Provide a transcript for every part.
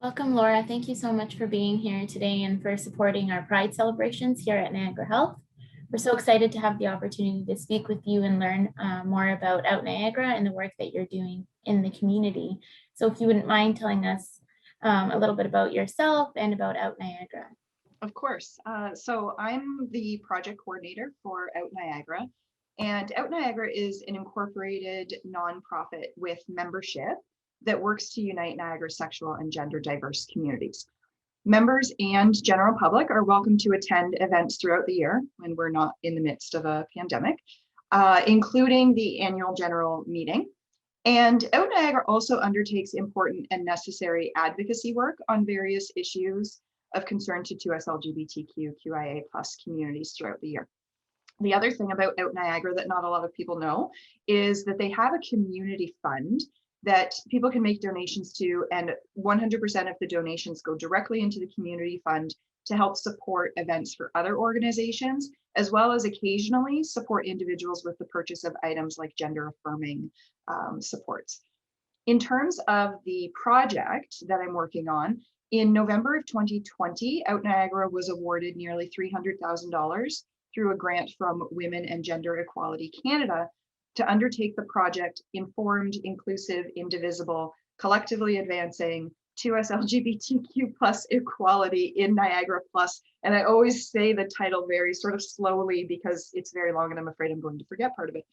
Welcome, Laura. Thank you so much for being here today and for supporting our Pride celebrations here at Niagara Health. We're so excited to have the opportunity to speak with you and learn more about OUTniagara and the work that you're doing in the community. So if you wouldn't mind telling us a little bit about yourself and about OUTniagara. Of course. So I'm the project coordinator for OUTniagara, and OUTniagara is an incorporated nonprofit with membership that works to unite Niagara's sexual and gender diverse communities. Members and general public are welcome to attend events throughout the year when we're not in the midst of a pandemic, including the annual general meeting. And OUTniagara also undertakes important and necessary advocacy work on various issues of concern to 2S LGBTQ plus communities throughout the year. The other thing about OUTniagara that not a lot of people know is that they have a community fund that people can make donations to, and 100% of the donations go directly into the community fund to help support events for other organizations, as well as occasionally support individuals with the purchase of items like gender affirming supports. In terms of the project that I'm working on, in November of 2020, OUTniagara was awarded nearly $300,000 through a grant from Women and Gender Equality Canada to undertake the project Informed, Inclusive, Indivisible, Collectively Advancing 2S LGBTQ plus equality in Niagara plus. And I always say the title very sort of slowly because it's very long and I'm afraid I'm going to forget part of it.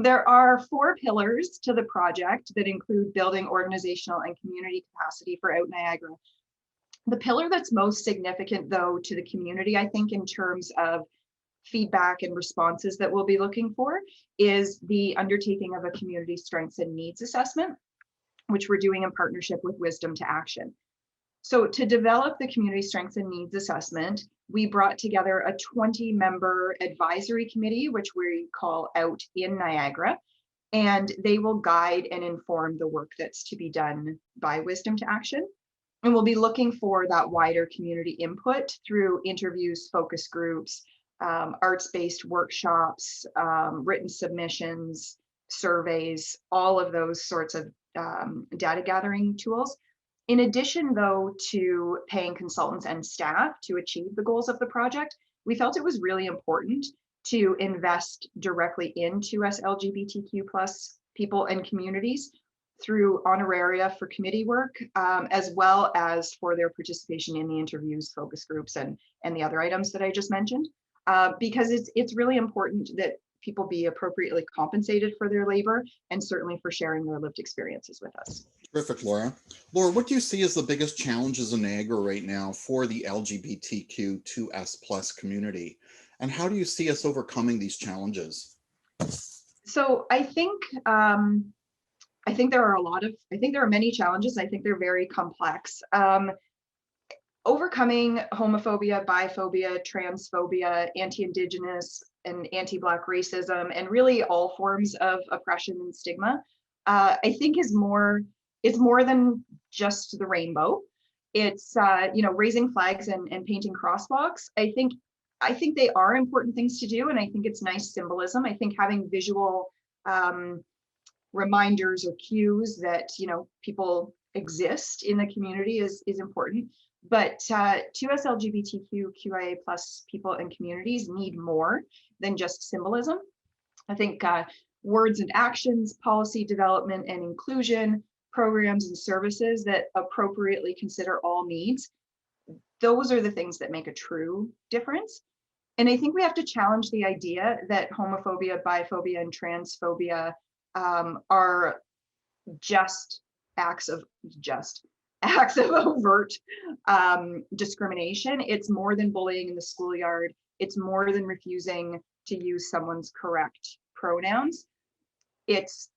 There are 4 pillars to the project that include building organizational and community capacity for OUTniagara. The pillar that's most significant though to the community, I think, in terms of feedback and responses that we'll be looking for is the undertaking of a community strengths and needs assessment, which we're doing in partnership with Wisdom to Action. So to develop the community strengths and needs assessment, we brought together a 20-member advisory committee, which we call Out in Niagara, and they will guide and inform the work that's to be done by Wisdom to Action. And we'll be looking for that wider community input through interviews, focus groups, arts-based workshops, written submissions, surveys, all of those sorts of data gathering tools. In addition, though, to paying consultants and staff to achieve the goals of the project, we felt it was really important to invest directly into us LGBTQ plus people and communities through honoraria for committee work, as well as for their participation in the interviews, focus groups, and the other items that I just mentioned, because it's really important that people be appropriately compensated for their labor and certainly for sharing their lived experiences with us. Terrific, Laura. Laura, what do you see as the biggest challenges in Niagara right now for the LGBTQ2S plus community? And how do you see us overcoming these challenges? So I think there are many challenges. I think they're very complex. Overcoming homophobia, biphobia, transphobia, anti-Indigenous and anti-Black racism, and really all forms of oppression and stigma, I think it's more than just the rainbow. It's raising flags and painting crosswalks. I think they are important things to do, and I think it's nice symbolism. I think having visual reminders or cues that people exist in the community is important. But 2S LGBTQIA plus people and communities need more than just symbolism. I think words and actions, policy development and inclusion, programs and services that appropriately consider all needs, those are the things that make a true difference. And I think we have to challenge the idea that homophobia, biphobia, and transphobia are just acts of overt discrimination. It's more than bullying in the schoolyard. It's more than refusing to use someone's correct pronouns. It's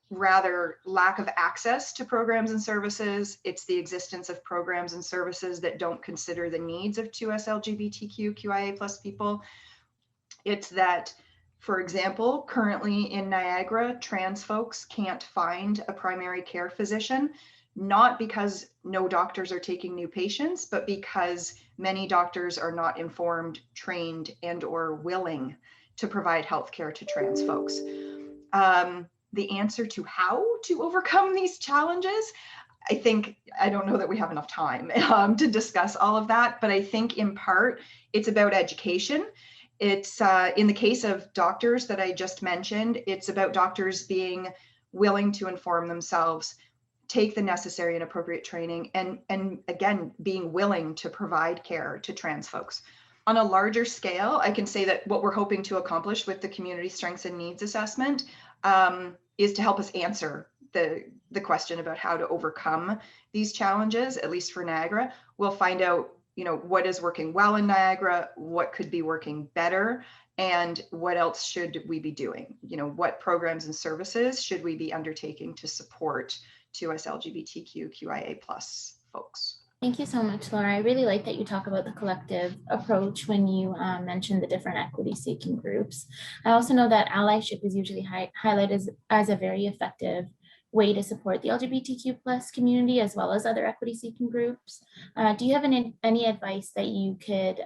rather lack of access to programs and services. It's the existence of programs and services that don't consider the needs of 2S LGBTQIA plus people. It's that, for example, currently in Niagara, trans folks can't find a primary care physician, not because no doctors are taking new patients, but because many doctors are not informed, trained, and or willing to provide healthcare to trans folks. The answer to how to overcome these challenges, I think, I don't know that we have enough time to discuss all of that, but I think in part it's about education. It's in the case of doctors that I just mentioned, it's about doctors being willing to inform themselves, take the necessary and appropriate training, and again, being willing to provide care to trans folks. On a larger scale, I can say that what we're hoping to accomplish with the community strengths and needs assessment is to help us answer the question about how to overcome these challenges, at least for Niagara. We'll find out, what is working well in Niagara, what could be working better, and what else should we be doing? What programs and services should we be undertaking to support 2S LGBTQIA+ folks? Thank you so much, Laura. I really like that you talk about the collective approach when you mention the different equity-seeking groups. I also know that allyship is usually highlighted as a very effective way to support the LGBTQ+ community as well as other equity-seeking groups. Do you have any advice that you could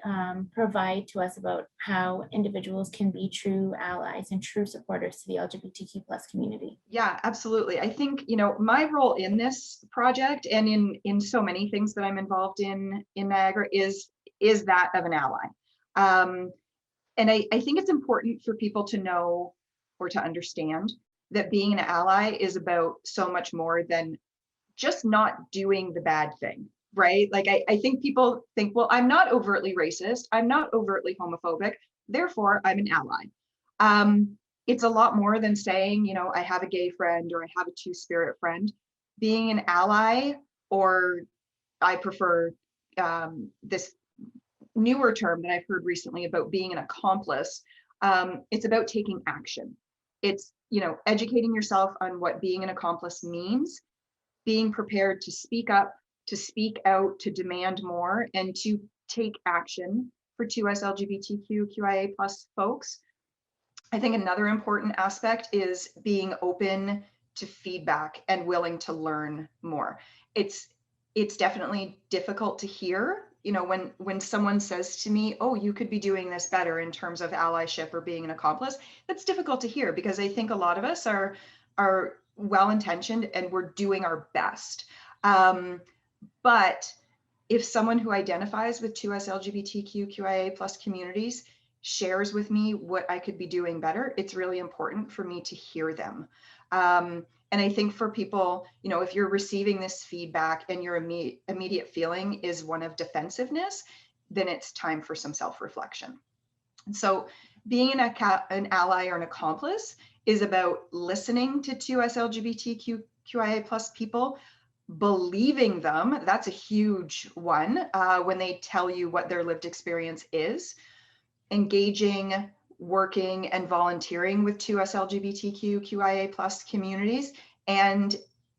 provide to us about how individuals can be true allies and true supporters to the LGBTQ+ community? Yeah, absolutely. I think, my role in this project and in so many things that I'm involved in Niagara is that of an ally. And I think it's important for people to know or to understand that being an ally is about so much more than just not doing the bad thing, right? Like I think people think, well, I'm not overtly racist, I'm not overtly homophobic, therefore I'm an ally. It's a lot more than saying, I have a gay friend or I have a two-spirit friend. Being an ally, or I prefer this newer term that I've heard recently about being an accomplice. It's about taking action. It's, educating yourself on what being an accomplice means, being prepared to speak up, to speak out, to demand more, and to take action for 2S LGBTQIA+ folks. I think another important aspect is being open to feedback and willing to learn more. It's definitely difficult to hear, when someone says to me, oh, you could be doing this better in terms of allyship or being an accomplice. That's difficult to hear because I think a lot of us are well-intentioned and we're doing our best. But if someone who identifies with 2S LGBTQIA+ communities shares with me what I could be doing better, it's really important for me to hear them. And I think for people, if you're receiving this feedback and your immediate feeling is one of defensiveness, then it's time for some self-reflection. So being an ally or an accomplice is about listening to 2S LGBTQIA+ people, believing them. That's a huge one when they tell you what their lived experience is. Engaging, working, and volunteering with 2S LGBTQIA+ communities. And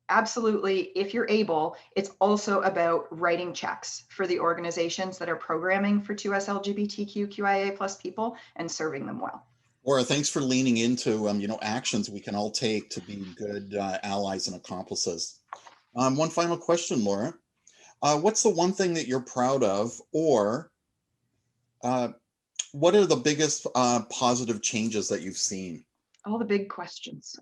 absolutely, if you're able, it's also about writing checks for the organizations that are programming for 2S LGBTQIA+ people and serving them well. Laura, thanks for leaning into actions we can all take to be good allies and accomplices. One final question, Laura. What's the one thing that you're proud of, or what are the biggest positive changes that you've seen? All the big questions.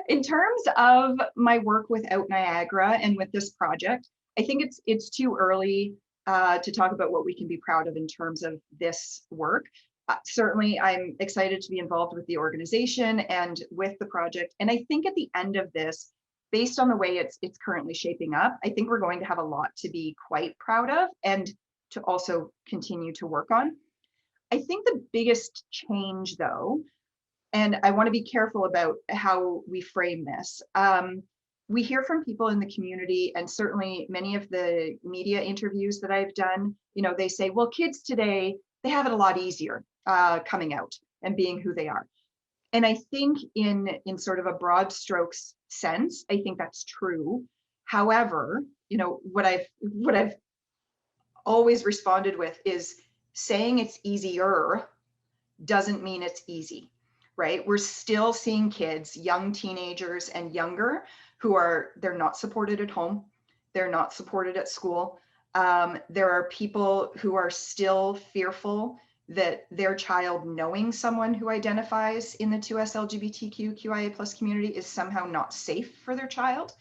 In terms of my work with OUTniagara and with this project, I think it's too early to talk about what we can be proud of in terms of this work. Certainly, I'm excited to be involved with the organization and with the project. And I think at the end of this, based on the way it's currently shaping up, I think we're going to have a lot to be quite proud of and to also continue to work on. I think the biggest change, though, and I want to be careful about how we frame this. We hear from people in the community, and certainly many of the media interviews that I've done, they say, well, kids today, they have it a lot easier coming out and being who they are. And I think in sort of a broad strokes sense, I think that's true. However, what I've always responded with is saying it's easier doesn't mean it's easy, right? We're still seeing kids, young teenagers and younger, they're not supported at home. They're not supported at school. There are people who are still fearful that their child knowing someone who identifies in the 2S LGBTQIA+ community is somehow not safe for their child.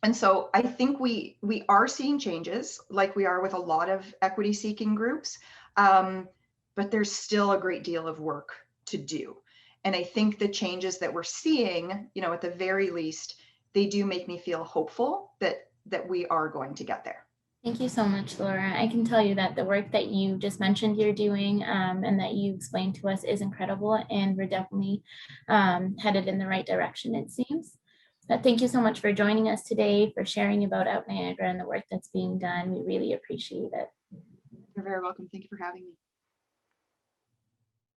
And so I think we are seeing changes, like we are with a lot of equity seeking groups, but there's still a great deal of work to do. And I think the changes that we're seeing, you know, at the very least, they do make me feel hopeful that we are going to get there. Thank you so much, Laura. I can tell you that the work that you just mentioned you're doing and that you explained to us is incredible, and we're definitely headed in the right direction, it seems. But thank you so much for joining us today, for sharing about OUTniagara and the work that's being done. We really appreciate it. You're very welcome. Thank you for having me.